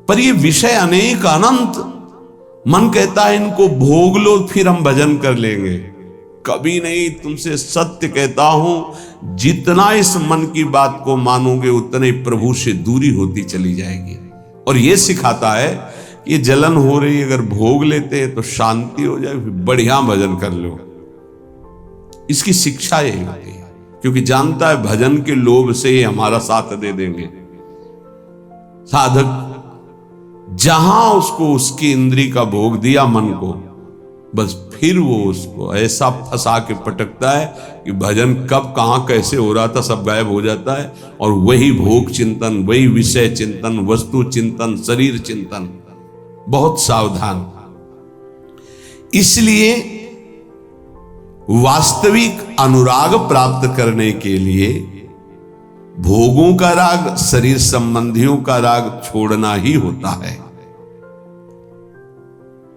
पर ये विषय अनेक अनंत, मन कहता है इनको भोग लो फिर हम भजन कर लेंगे। कभी नहीं, तुमसे सत्य कहता हूं, जितना इस मन की बात को मानोगे उतने प्रभु से दूरी होती चली जाएगी। और ये सिखाता है कि जलन हो रही, अगर भोग लेते हैं तो शांति हो जाए, फिर बढ़िया भजन कर लो। इसकी शिक्षा यही होती है, क्योंकि जानता है भजन के लोभ से ही हमारा साथ दे देंगे। साधक जहां उसको उसकी इंद्री का भोग दिया मन को, बस फिर वो उसको ऐसा फंसा के पटकता है कि भजन कब कहां कैसे हो रहा था सब गायब हो जाता है, और वही भोग चिंतन, वही विषय चिंतन, वस्तु चिंतन, शरीर चिंतन। बहुत सावधान। इसलिए वास्तविक अनुराग प्राप्त करने के लिए भोगों का राग, शरीर संबंधियों का राग छोड़ना ही होता है।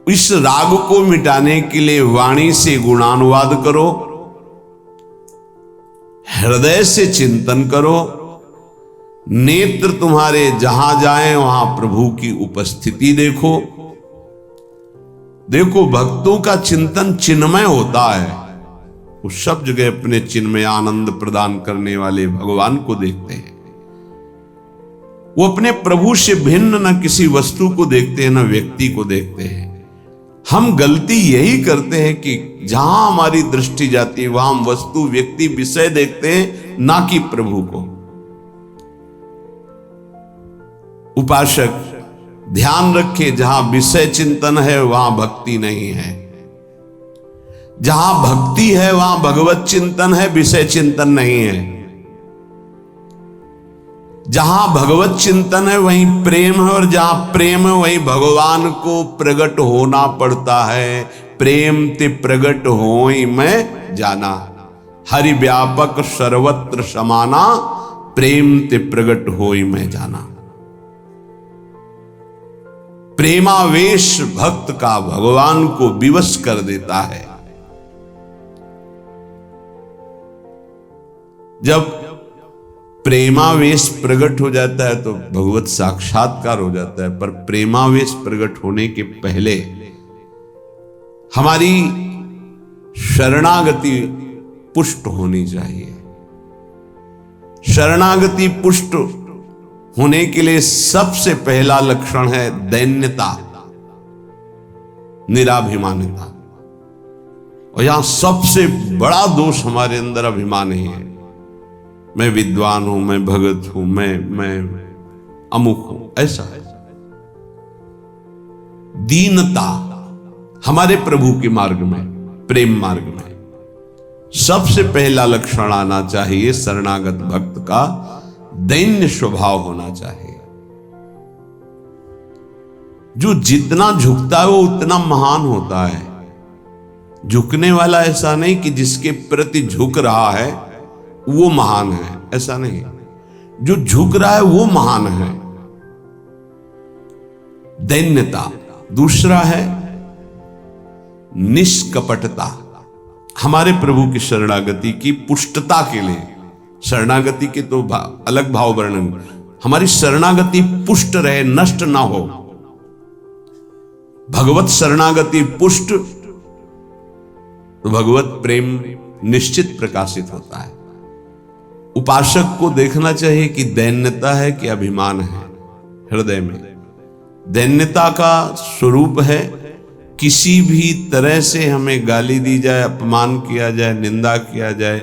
इस राग को मिटाने के लिए वाणी से गुणानुवाद करो, हृदय से चिंतन करो, नेत्र तुम्हारे जहां जाएं वहां प्रभु की उपस्थिति देखो। देखो भक्तों का चिंतन चिन्मय होता है, वो सब जगह अपने चिन्मय आनंद प्रदान करने वाले भगवान को देखते हैं। वो अपने प्रभु से भिन्न न किसी वस्तु को देखते हैं, न व्यक्ति को देखते हैं। हम गलती यही करते हैं कि जहां हमारी दृष्टि जाती है वहां हम वस्तु, व्यक्ति, विषय देखते हैं, ना कि प्रभु को। उपासक ध्यान रखे, जहां विषय चिंतन है वहां भक्ति नहीं है। जहां भक्ति है वहां भगवत चिंतन है, विषय चिंतन नहीं है। जहां भगवत चिंतन है वहीं प्रेम है, और जहां प्रेम है वहीं भगवान को प्रकट होना पड़ता है। प्रेम ते प्रकट होई मैं जाना, हरि व्यापक सर्वत्र समाना, प्रेम ते प्रकट होई मैं जाना। प्रेमावेश भक्त का भगवान को विवश कर देता है। जब प्रेमावेश प्रकट हो जाता है तो भगवत साक्षात्कार हो जाता है। पर प्रेमावेश प्रकट होने के पहले हमारी शरणागति पुष्ट होनी चाहिए। शरणागति पुष्ट होने के लिए सबसे पहला लक्षण है दैन्यता, निराभिमानिता। और यहां सबसे बड़ा दोष हमारे अंदर अभिमान ही है। मैं विद्वान हूं, मैं भगत हूं, मैं अमुक हूं, ऐसा है। दीनता हमारे प्रभु के मार्ग में, प्रेम मार्ग में सबसे पहला लक्षण आना चाहिए। शरणागत भक्त का दैन्य स्वभाव होना चाहिए। जो जितना झुकता है वो उतना महान होता है। झुकने वाला ऐसा नहीं कि जिसके प्रति झुक रहा है वो महान है, ऐसा नहीं। जो झुक रहा है वो महान है। दैन्यता। दूसरा है निष्कपटता। हमारे प्रभु की शरणागति की पुष्टता के लिए, शरणागति के तो अलग भाव वर्णन, हमारी शरणागति पुष्ट रहे, नष्ट ना हो। भगवत शरणागति पुष्ट तो भगवत प्रेम निश्चित प्रकाशित होता है। उपासक को देखना चाहिए कि दैन्यता है कि अभिमान है हृदय में। दैन्यता का स्वरूप है किसी भी तरह से हमें गाली दी जाए, अपमान किया जाए, निंदा किया जाए,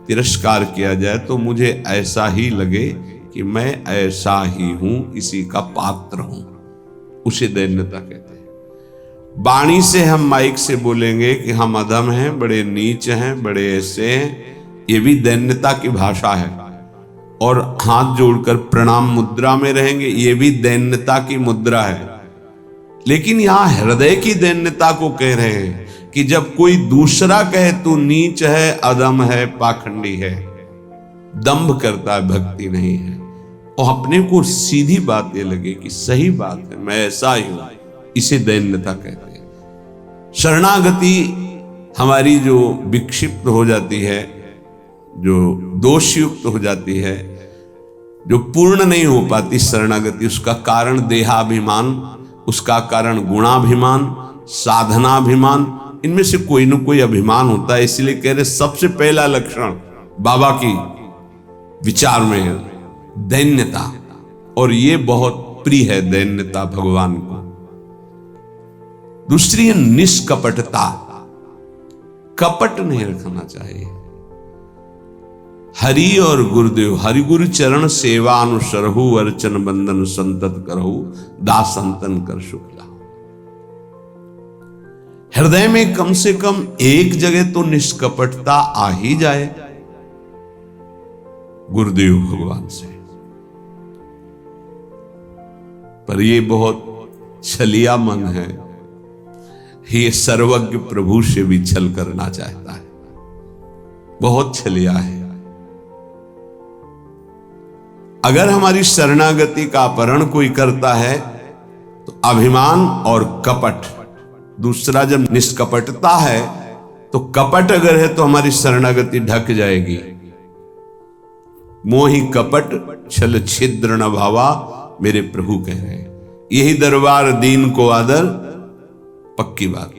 तिरस्कार किया जाए तो मुझे ऐसा ही लगे कि मैं ऐसा ही हूं, इसी का पात्र हूं। उसे दैन्यता कहते हैं। वाणी से हम माइक से बोलेंगे कि हम अधम हैं, बड़े नीच हैं, बड़े ऐसे हैं, ये भी दैन्यता की भाषा है। और हाथ जोड़कर प्रणाम मुद्रा में रहेंगे, ये भी दैन्यता की मुद्रा है। लेकिन यहां हृदय की दैन्यता को कह रहे हैं कि जब कोई दूसरा कहे तू नीच है, अधम है, पाखंडी है, दंभ करता है, भक्ति नहीं है, और अपने को सीधी बात ये लगे कि सही बात है, मैं ऐसा ही हूं, इसे दैन्यता कहते हैं। शरणागति हमारी जो विक्षिप्त हो जाती है, जो दोषयुक्त हो जाती है, जो पूर्ण नहीं हो पाती शरणागति, उसका कारण देहाभिमान, उसका कारण गुणाभिमान, साधनाभिमान, इनमें से कोई न कोई अभिमान होता है। इसलिए कह रहे सबसे पहला लक्षण बाबा की विचार में है दैन्यता, और ये बहुत प्रिय है दैन्यता भगवान को। दूसरी है निष्कपटता, कपट नहीं रखना चाहिए। हरि और गुरुदेव, हरि गुरु चरण सेवा अनुसरहु, अर्चन बंदन संतत करहु, दास संतन कर शुक्ला। हृदय में कम से कम एक जगह तो निष्कपटता आ ही जाए गुरुदेव भगवान से। पर ये बहुत छलिया मन है, ये सर्वज्ञ प्रभु से भी छल करना चाहता है, बहुत छलिया है। अगर हमारी शरणागति का अपहरण कोई करता है तो अभिमान और कपट, दूसरा जब निष्कपटता है तो कपट अगर है तो हमारी शरणागति ढक जाएगी। मोहि कपट छल छिद्र न भावा, मेरे प्रभु कह रहे हैं, यही दरबार दीन को आदर, पक्की बात।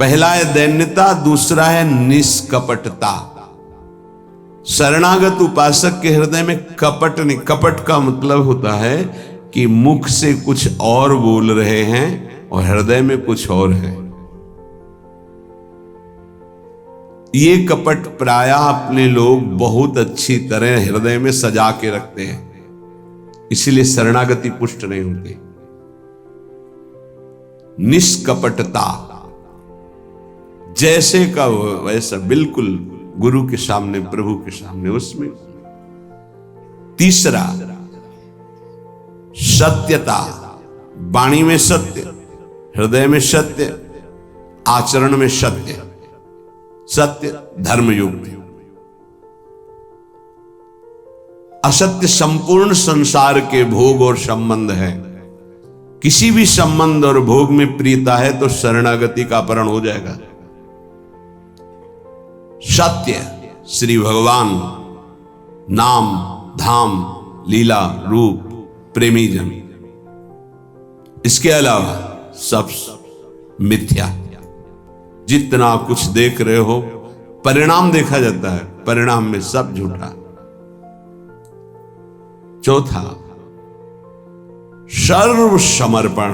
पहला है दैन्यता, दूसरा है निष्कपटता। शरणागत उपासक के हृदय में कपट नहीं, कपट का मतलब होता है कि मुख से कुछ और बोल रहे हैं और हृदय में कुछ और है। ये कपट प्रायः अपने लोग बहुत अच्छी तरह हृदय में सजा के रखते हैं, इसीलिए शरणागति पुष्ट नहीं होती। निष्कपटता, जैसे का वैसा, बिल्कुल गुरु के सामने, प्रभु के सामने, उसमें। तीसरा सत्यता, वाणी में सत्य, हृदय में सत्य, आचरण में सत्य, सत्य धर्मयुक्त। असत्य संपूर्ण संसार के भोग और संबंध है। किसी भी संबंध और भोग में प्रियता है तो शरणागति का अपहरण हो जाएगा। सत्य श्री भगवान, नाम, धाम, लीला, रूप, प्रेमी जन, इसके अलावा सब मिथ्या। जितना कुछ देख रहे हो परिणाम देखा जाता है, परिणाम में सब झूठा। चौथा सर्व समर्पण,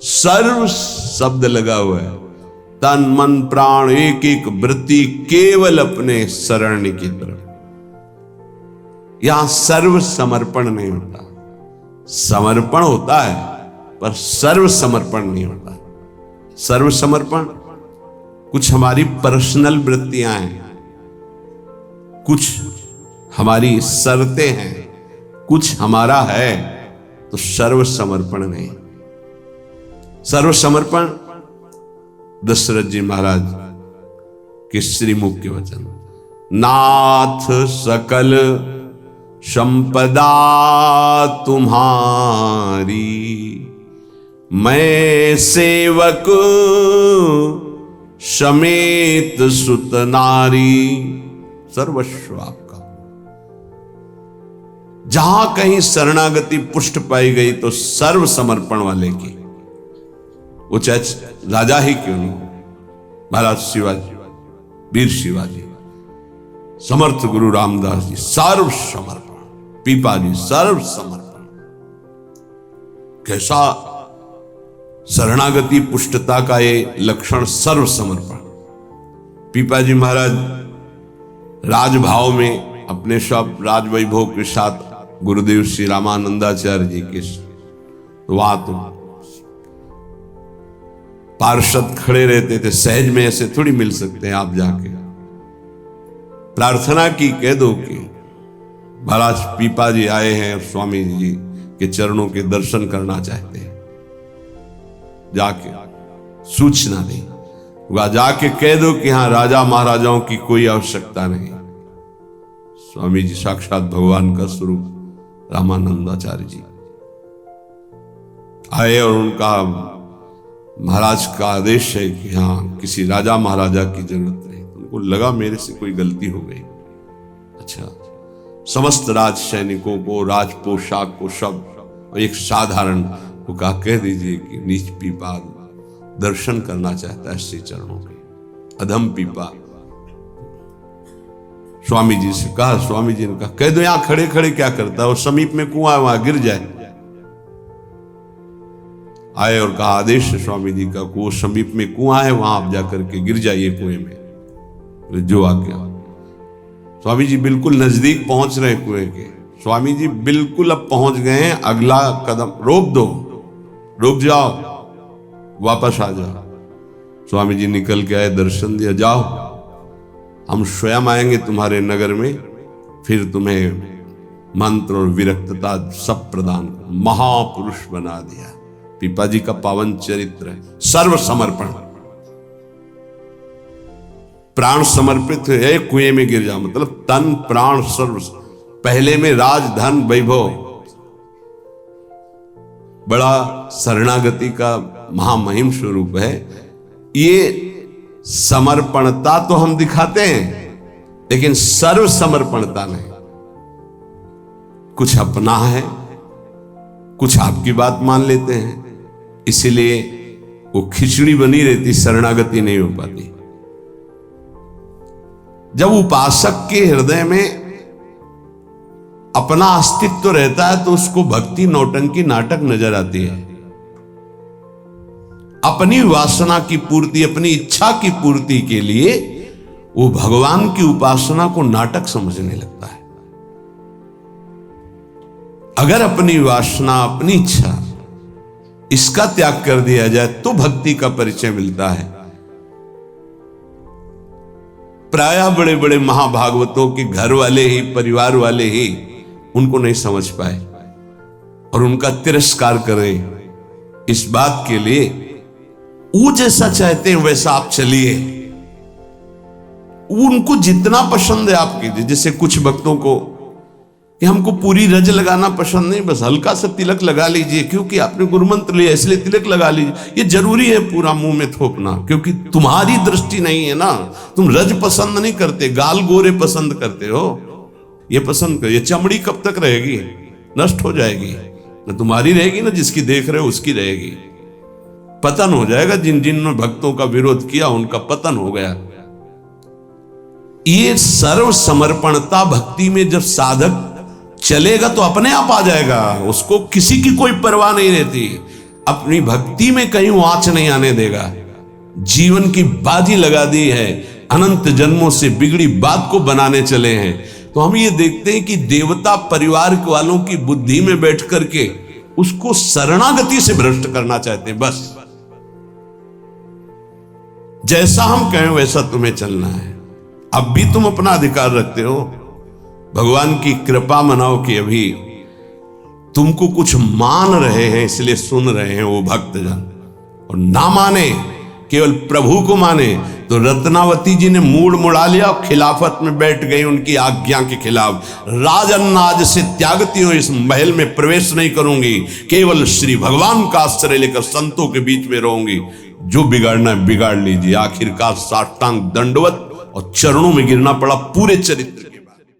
सर्व शब्द लगा हुआ है, तन मन प्राण एक एक वृत्ति केवल अपने शरण की तरफ। यहां सर्व समर्पण नहीं होता, समर्पण होता है पर सर्व समर्पण नहीं होता। सर्व समर्पण कुछ हमारी पर्सनल वृत्तियां हैं, कुछ हमारी शर्तें हैं, कुछ हमारा है, तो सर्व समर्पण नहीं। सर्व समर्पण दशरथ जी महाराज के श्रीमुख के वचन, नाथ सकल संपदा तुम्हारी, मैं सेवक समेत सुत नारी, सर्वस्व आपका। जहां कहीं शरणागति पुष्ट पाई गई तो सर्व समर्पण वाले की, वो चाहे राजा ही क्यों नहीं, महाराज शिवाजी, वीर शिवाजी, समर्थ गुरु रामदास जी सर्व समर्पण, पीपा जी सर्व समर्पण। कैसा शरणागति पुष्टता का ये लक्षण, सर्व समर्पण। पीपा जी महाराज राजभाव में अपने सब राज वैभव के साथ गुरुदेव श्री रामानंदाचार्य जी के वहां तो पार्षद खड़े रहते थे, सहज में ऐसे थोड़ी मिल सकते हैं आप जाके। प्रार्थना की, कह दो कि महाराज पीपा जी आए हैं और स्वामी जी के चरणों के दर्शन करना चाहते हैं, जाके सूचना दी, वह जाके कह दो कि हाँ राजा महाराजाओं की कोई आवश्यकता नहीं। स्वामी जी साक्षात भगवान का स्वरूप रामानंदाचार्य जी आए और उनका महाराज का आदेश है कि हाँ किसी राजा महाराजा की जरूरत नहीं। तो उनको लगा मेरे से कोई गलती हो गई। अच्छा, समस्त राज सैनिकों को, राज पोशाक को, सब एक साधारण को कहा कह दीजिए कि नीच पीपा दर्शन करना चाहता है श्री चरणों के। अधम पीपा स्वामी जी से कहा, स्वामी जी ने कहा कह दो यहां खड़े खड़े क्या करता है, और समीप में कुआं है वहां गिर जाए। आए और कहा आदेश है स्वामी जी का, वो समीप में कुआं है वहां आप जाकर के गिर जाइए कुएं में, जो आज्ञा। स्वामी जी बिल्कुल नजदीक पहुंच रहे कुएं के, स्वामी जी बिल्कुल अब पहुंच गए हैं, अगला कदम रोक दो, रुक जाओ, वापस आ जाओ। स्वामी जी निकल के आए, दर्शन दिया, जाओ हम स्वयं आएंगे तुम्हारे नगर में, फिर तुम्हें मंत्र और विरक्तता सब प्रदान। महापुरुष बना दिया। पीपा जी का पावन चरित्र है, सर्व समर्पण, प्राण समर्पित है, कुएं में गिर जा मतलब तन प्राण सर्व। पहले में राज धन वैभव, बड़ा शरणागति का महामहिम स्वरूप है। ये समर्पणता तो हम दिखाते हैं, लेकिन सर्व समर्पणता नहीं। कुछ अपना है, कुछ आपकी बात मान लेते हैं, इसीलिए वो खिचड़ी बनी रहती, शरणागति नहीं हो पाती। जब उपासक के हृदय में अपना अस्तित्व रहता है तो उसको भक्ति नौटंकी नाटक नजर आती है। अपनी वासना की पूर्ति, अपनी इच्छा की पूर्ति के लिए वो भगवान की उपासना को नाटक समझने लगता है। अगर अपनी वासना, अपनी इच्छा, इसका त्याग कर दिया जाए तो भक्ति का परिचय मिलता है। प्रायः बड़े बड़े महाभागवतों के घर वाले ही, परिवार वाले ही उनको नहीं समझ पाए और उनका तिरस्कार करें। इस बात के लिए वो जैसा चाहते हैं वैसा आप चलिए, उनको जितना पसंद है आप कीजिए। जैसे कुछ भक्तों को कि हमको पूरी रज लगाना पसंद नहीं, बस हल्का सा तिलक लगा लीजिए, क्योंकि आपने गुरु मंत्र लिया इसलिए तिलक लगा लीजिए। ये जरूरी है पूरा मुंह में थोपना, क्योंकि तुम्हारी दृष्टि नहीं है ना, तुम रज पसंद नहीं करते, गाल गोरे पसंद करते हो। ये पसंद कर, ये चमड़ी कब तक रहेगी, नष्ट हो जाएगी, न तुम्हारी रहेगी ना जिसकी देख रहे हो उसकी रहेगी। पतन हो जाएगा। जिन जिन भक्तों का विरोध किया उनका पतन हो गया। ये सर्व समर्पणता भक्ति में जब साधक चलेगा तो अपने आप आ जाएगा, उसको किसी की कोई परवाह नहीं रहती। अपनी भक्ति में कहीं आंच नहीं आने देगा। जीवन की बाजी लगा दी है, अनंत जन्मों से बिगड़ी बात को बनाने चले हैं। तो हम ये देखते हैं कि देवता परिवार वालों की बुद्धि में बैठ करके उसको शरणागति से भ्रष्ट करना चाहते हैं। बस जैसा हम कहें वैसा तुम्हें चलना है। अब भी तुम अपना अधिकार रखते हो, भगवान की कृपा मनाओ कि अभी तुमको कुछ मान रहे हैं इसलिए सुन रहे हैं वो भक्तजन, और ना माने, केवल प्रभु को माने। तो रत्नावती जी ने मूड मुड़ा लिया, खिलाफत में बैठ गई उनकी आज्ञा के खिलाफ। राजन्नाज से त्यागती हूं, इस महल में प्रवेश नहीं करूंगी, केवल श्री भगवान का आश्रय लेकर संतों के बीच में रहूंगी। जो बिगाड़ना है बिगाड़ लीजिए। आखिरकार साष्टांग दंडवत और चरणों में गिरना पड़ा पूरे चरित्र